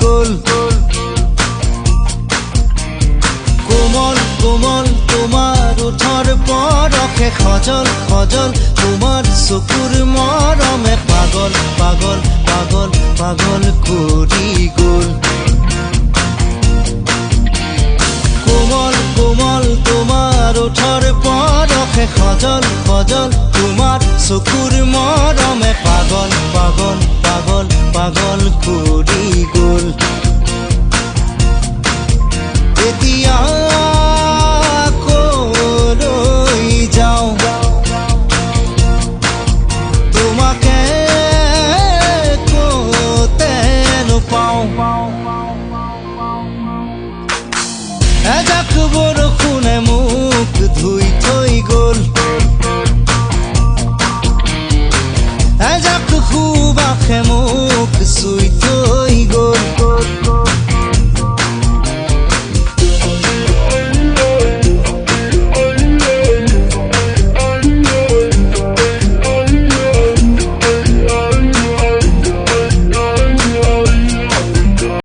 গ'ল। কোমল কোমল তোমাৰ ওঠৰ পৰশে সজল সজল তোমাৰ চকুৰ মৰমে পাগল পাগল পাগল পাগল কৰি গ'ল। কোমল কোমল তোমাৰ ওঠৰ পৰশে সজল সজল তোমাৰ চকুৰ মৰমে পাগল পাগল পাগল পাগল কৰি গ'ল। এতিয়া কলৈ যাওঁ তোমাকে ক'তে নোপাওঁ। এজাক বৰষুণে মোক ধুই থৈ গ'ল।